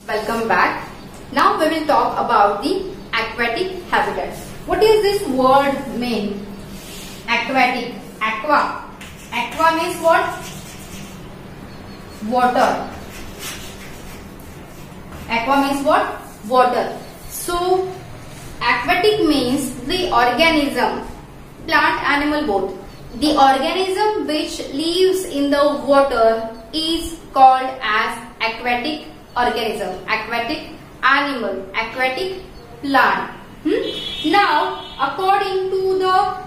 Welcome back. Now we will talk about the aquatic habitats. What is this word mean? Aquatic. Aqua. Aqua means what? Water. Aqua means what? Water. So aquatic means the organism, plant, animal both. The organism which lives in the water is called as aquatic organism, aquatic animal, aquatic plant. Now, according to the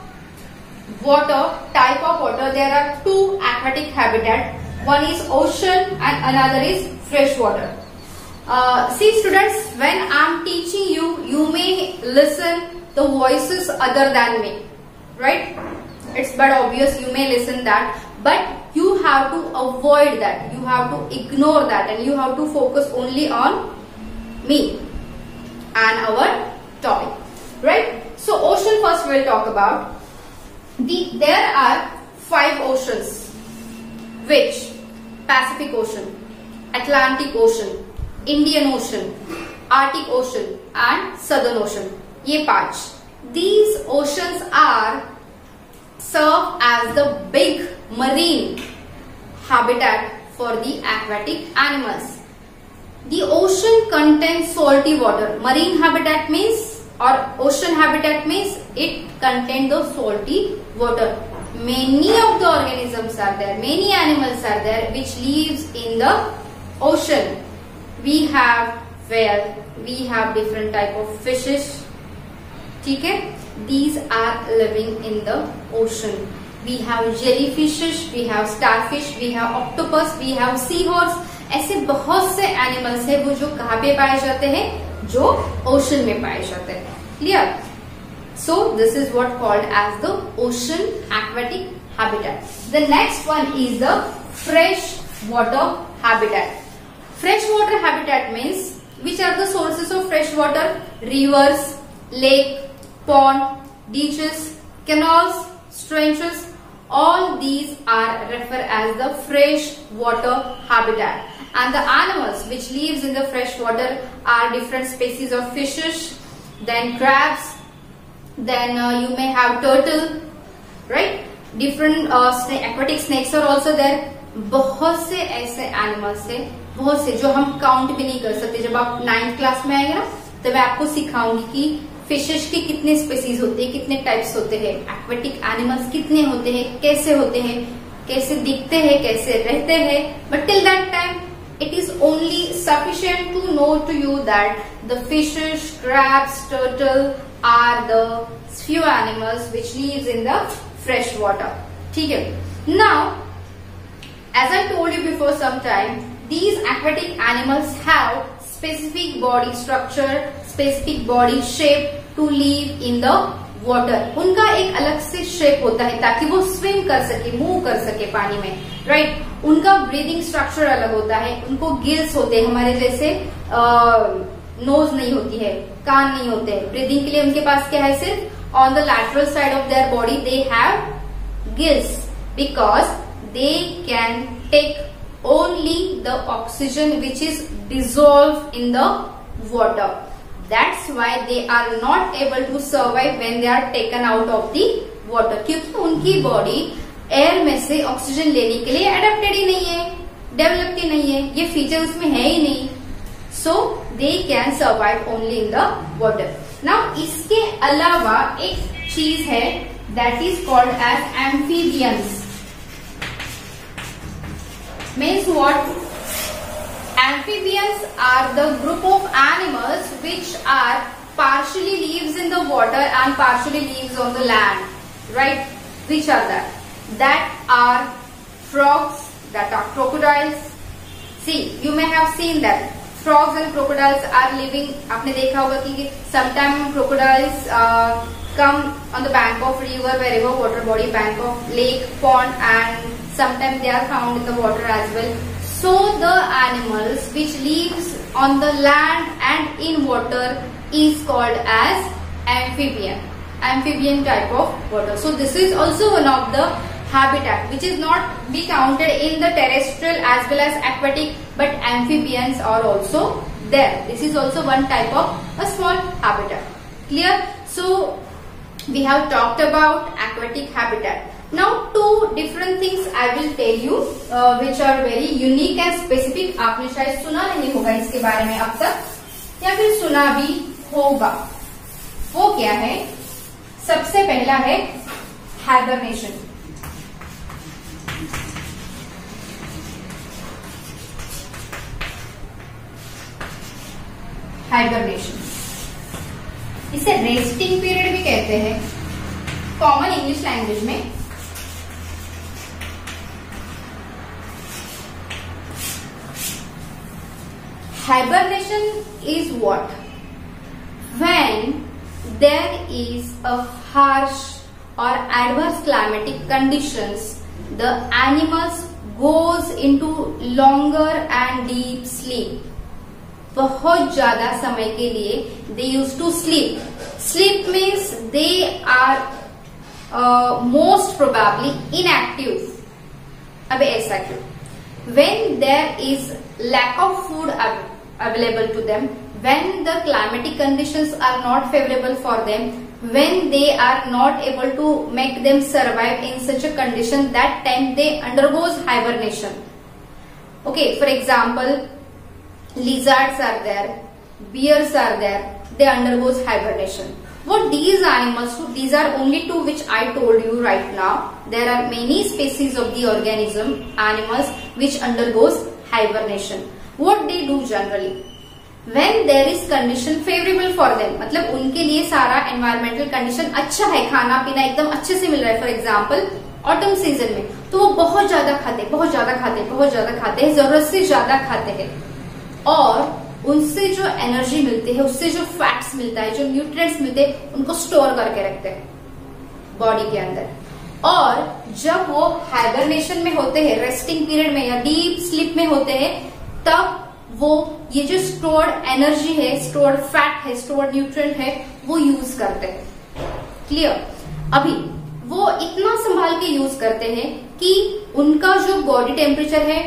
water, type of water, there are two aquatic habitat. One is ocean and another is fresh water. See students, when I am teaching you, you may listen the voices other than me, right? It's but obvious you may listen that, but you have to avoid that, you have to ignore that, and you have to focus only on me and our topic, right? So ocean first we'll talk about. There are 5 oceans, which Pacific Ocean, Atlantic Ocean, Indian Ocean, Arctic Ocean and Southern Ocean. ये 5. These oceans are serve as the big marine habitat for the aquatic animals. The ocean contains salty water. Marine habitat means, or ocean habitat means, it contains the salty water. Many of the organisms are there, many animals are there which lives in the ocean. We have whale, we have different type of fishes. Okay? These are living in the ocean. We have jellyfishes, we have starfish, we have octopus, we have seahorse. ऐसे बहुत से animals है वो जो कहाँ पे पाए जाते हैं, जो ओशन में पाए जाते हैं. Clear? So this is what called as the ocean aquatic habitat. The next one is the fresh water habitat. Fresh water habitat means which are the sources of fresh water? Rivers, lake, pond, ditches, canals, trenches. All these are referred as the fresh water habitat. And the animals which lives in the fresh water are different species of fishes, then crabs, then you may have turtle, right? Different aquatic snakes are also there. बहुत से ऐसे animals है, बहुत से जो हम count भी नहीं कर सकते. जब आप 9th क्लास में आएंगे ना, तब मैं आपको सिखाऊंगी कि फिशेस के कितने स्पीसीज होते हैं, कितने टाइप्स होते हैं, एक्वेटिक एनिमल्स कितने होते हैं, कैसे दिखते हैं, कैसे रहते हैं. But till that time it is only sufficient to know to you that the fishes, crabs, turtle are the few animals which lives in the fresh water. ठीक है? Now, as I told you before some time, these aquatic animals have specific body structure, specific body shape to live in the water. उनका एक अलग से shape होता है ताकि वो स्विम कर सके, मूव कर सके पानी में, राइट? उनका ब्रीदिंग स्ट्रक्चर अलग होता है. उनको गिल्स होते हैं, हमारे जैसे नोज नहीं होती है, कान नहीं होते हैं. ब्रीदिंग के लिए उनके पास क्या है? सिर्फ on the lateral side of their body they have gills, because they can take only the oxygen which is dissolve in the water. That's why they are not able to survive when they are taken out of the water. क्योंकि उनकी body air में से oxygen लेने के लिए adapted ही नहीं है, developed ही नहीं है, ये फीचर उसमें है ही नहीं. So they can survive only in the water. Now इसके अलावा एक चीज है that is called as amphibians. Means what? Amphibians are the group of animals which are partially lives in the water and partially lives on the land, right? Which are that? That are frogs, that are crocodiles. See, you may have seen that frogs and crocodiles are living. आपने देखा होगा कि sometimes crocodiles come on the bank of river, wherever water body, bank of lake, pond, and sometimes they are found in the water as well. So the animals which lives on the land and in water is called as amphibian type of water. So this is also one of the habitat which is not be counted in the terrestrial as well as aquatic, but amphibians are also there. This is also one type of a small habitat. Clear? So we have talked about aquatic habitat. Now two different things I will tell you which are very unique and specific. आपने शायद सुना नहीं होगा इसके बारे में अब तक, या फिर सुना भी होगा. वो क्या है? सबसे पहला है हाइबरनेशन. हाइबरनेशन, इसे रेस्टिंग पीरियड भी कहते हैं कॉमन इंग्लिश लैंग्वेज में. Hibernation is what? When there is a harsh or adverse climatic conditions, the animals goes into longer and deep sleep. बहुत ज्यादा समय के लिए they used to sleep. Sleep means they are most probably inactive. अब ऐसा क्यों? When there is lack of food available to them, when the climatic conditions are not favorable for them, when they are not able to make them survive in such a condition, that time they undergoes hibernation. Okay, for example, lizards are there, bears are there, they undergoes hibernation. What these animals do, these are only two which I told you right now. There are many species of the organism, animals which undergoes hibernation. What they do generally? When there is condition favorable for them, मतलब उनके लिए सारा environmental condition अच्छा है, खाना पीना एकदम अच्छे से मिल रहा है. For example, autumn season में तो वो बहुत ज्यादा खाते हैं, जरूरत से ज्यादा खाते हैं, और उनसे जो एनर्जी मिलती है, उससे जो फैट्स मिलता है, जो न्यूट्रिएंट्स मिलते हैं, उनको स्टोर करके रखते हैं बॉडी के अंदर. और जब वो हाइबरनेशन में होते हैं, रेस्टिंग पीरियड में या डीप स्लीप में होते हैं, तब वो ये जो स्टोर्ड एनर्जी है, स्टोर्ड फैट है, स्टोर्ड न्यूट्रिएंट है, वो यूज करते हैं. क्लियर? अभी वो इतना संभाल के यूज करते हैं कि उनका जो बॉडी टेम्परेचर है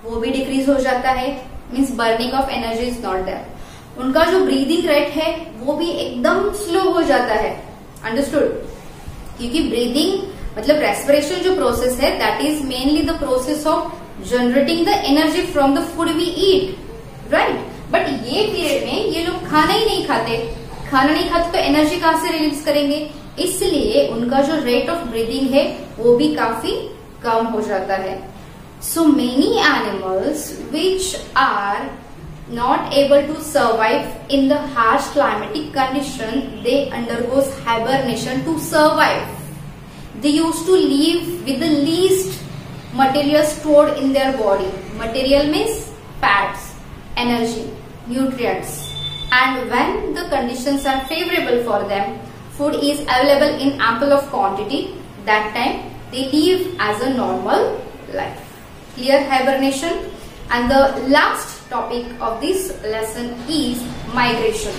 वो भी डिक्रीज हो जाता है. Means burning of energy is not there. उनका जो ब्रीदिंग रेट है वो भी एकदम स्लो हो जाता है. अंडरस्टूड? क्योंकि ब्रीदिंग मतलब रेस्पिरेशन जो प्रोसेस है, that is mainly the process of generating the energy from the food we eat, right? But ये पीरियड में ये लोग खाना नहीं खाते तो एनर्जी कहां से रिलीज करेंगे? इसलिए उनका जो रेट ऑफ ब्रीदिंग है वो भी काफी कम हो जाता है. So many animals which are not able to survive in the harsh climatic condition, they undergoes hibernation to survive. They used to live with the least material stored in their body. Material means fats, energy, nutrients. And when the conditions are favorable for them, food is available in ample of quantity, that time they live as a normal life. Clear? Hibernation. And the last topic of this lesson is migration.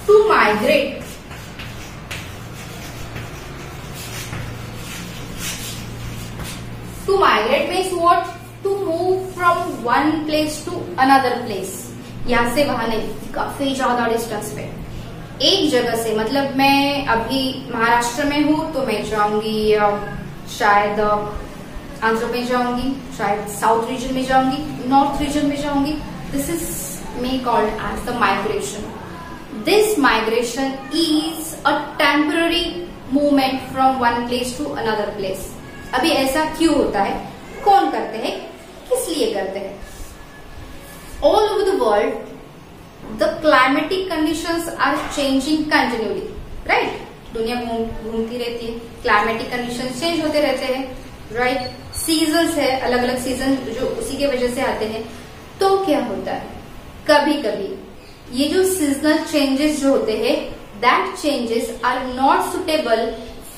To migrate, means what? To move from one place to another place. यहाँ से वहां नहीं, काफी ज्यादा distance पे एक जगह से. मतलब मैं अभी महाराष्ट्र में हूँ तो मैं जाऊंगी शायद आंध्र में जाऊंगी, शायद साउथ रीजन में जाऊंगी, नॉर्थ रीजन में जाऊंगी. This is may called as the migration. This migration is a temporary movement from one place to another place. अभी ऐसा क्यों होता है, कौन करते हैं, किस लिए करते हैं? All over the world, the climatic conditions are changing continually, right? दुनिया घूमती रहती है, climatic conditions चेंज होते रहते हैं, right? सीजन्स है, अलग अलग सीजन जो उसी के वजह से आते हैं. तो क्या होता है, कभी कभी ये जो सीजनल चेंजेस जो होते हैं, that changes are not suitable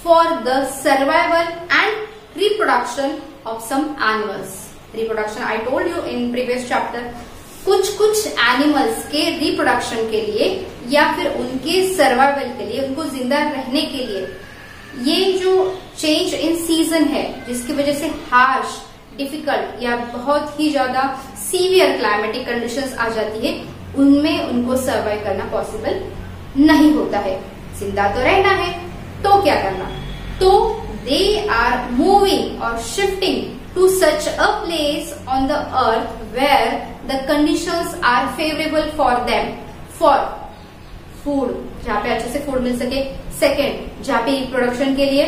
for the survival and reproduction of some animals, reproduction I told you in previous chapter. कुछ एनिमल्स के रिप्रोडक्शन के लिए या फिर उनके सर्वाइवल के लिए, उनको जिंदा रहने के लिए, ये जो चेंज इन सीजन है जिसकी वजह से हार्श, डिफिकल्ट या बहुत ही ज्यादा सीवियर क्लाइमेटिक कंडीशंस आ जाती है, उनमें उनको सर्वाइव करना पॉसिबल नहीं होता है। जिंदा तो रहना है तो क्या करना, तो दे आर मूविंग और shifting to such a place on the earth where the conditions are favourable for them, for food, जहाँ पे अच्छे से फूड मिल सके, सेकेंड जहाँ पे रिप्रोडक्शन के लिए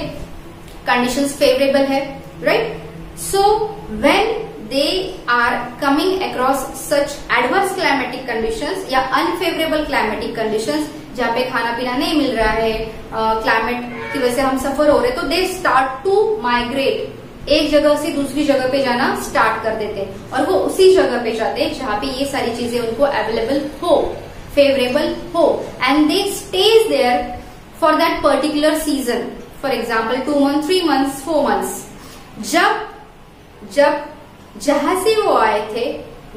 कंडीशंस फेवरेबल है, right. So when they are coming across such adverse climatic conditions या अनफेवरेबल क्लाइमेटिक कंडीशंस, जहाँ पे खाना पीना नहीं मिल रहा है, क्लाइमेट की वजह से हम सफर हो रहे, तो दे स्टार्ट टू माइग्रेट, एक जगह से दूसरी जगह पे जाना स्टार्ट कर देते हैं, और वो उसी जगह पे जाते हैं जहाँ पे ये सारी चीजें उनको अवेलेबल हो, फेवरेबल हो, and they stage there for that particular season, for example 2 months, 3 months, 4 months। जब जहां से वो आए थे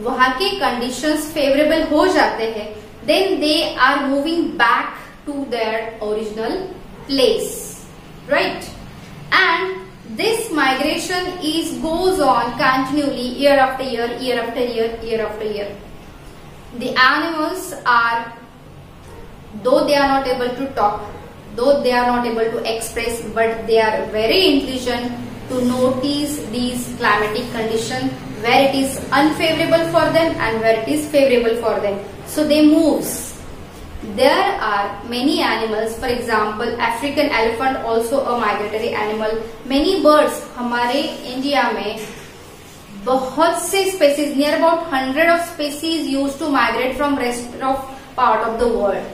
वहां के कंडीशंस फेवरेबल हो जाते हैं, then they are moving back to their original place, right. And this migration goes on continually year after year, year after year, year after year. The animals are, though they are not able to talk, though they are not able to express, but they are very intelligent to notice these climatic conditions, where it is unfavorable for them and where it is favorable for them. So they moves. There are many animals, for example African elephant, also a migratory animal. Many birds, हमारे India में बहुत से species, near about 100 of species used to migrate from rest of part of the world.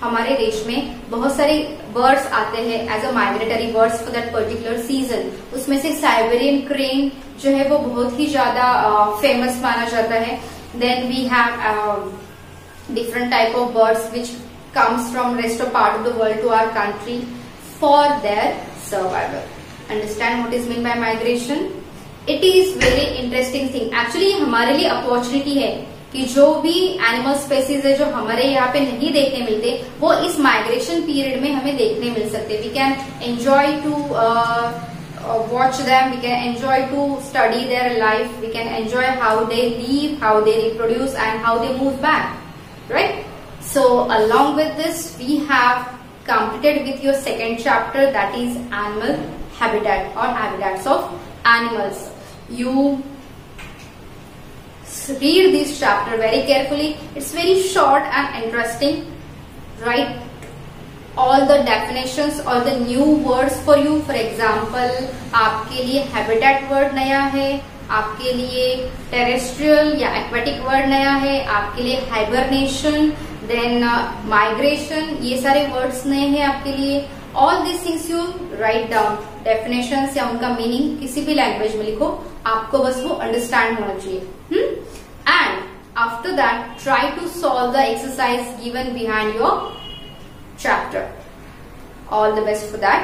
हमारे देश में बहुत सारे birds आते हैं as a migratory birds for that particular season. उसमें से साइबेरियन क्रेन जो है वो बहुत ही ज्यादा फेमस माना जाता है। Then we have different type of birds which comes from rest of part of the world to our country for their survival. Understand what is meant by migration? It is very interesting thing. Actually हमारे लिए opportunity है कि जो भी animal species है जो हमारे यहाँ पे नहीं देखने मिलते, वो इस माइग्रेशन पीरियड में हमें देखने मिल सकते। We can enjoy to watch them, we can enjoy to study their life, we can enjoy how they live, how they reproduce and how they move back. Right? So along with this we have completed with your second chapter, that is animal habitat or habitats of animals. You read this chapter very carefully. It's very short and interesting. Write all the definitions or the new words for you. For example, आपके लिए habitat word नया है, आपके लिए terrestrial या aquatic word नया है, आपके लिए हाइबरनेशन, देन माइग्रेशन, ये सारे वर्ड्स नए हैं आपके लिए। All this things you write down, definitions या उनका मीनिंग किसी भी लैंग्वेज में लिखो, आपको बस वो अंडरस्टैंड होना चाहिए। And after that try to solve the exercise given behind your chapter. All the best for that.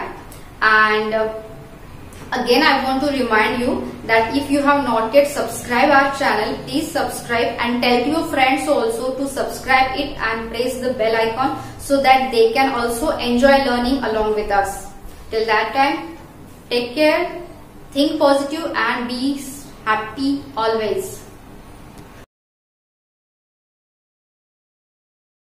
And again I want to remind you that if you have not yet subscribed our channel, please subscribe and tell to your friends also to subscribe it and press the bell icon so that they can also enjoy learning along with us. Till that time, take care, think positive and be happy always.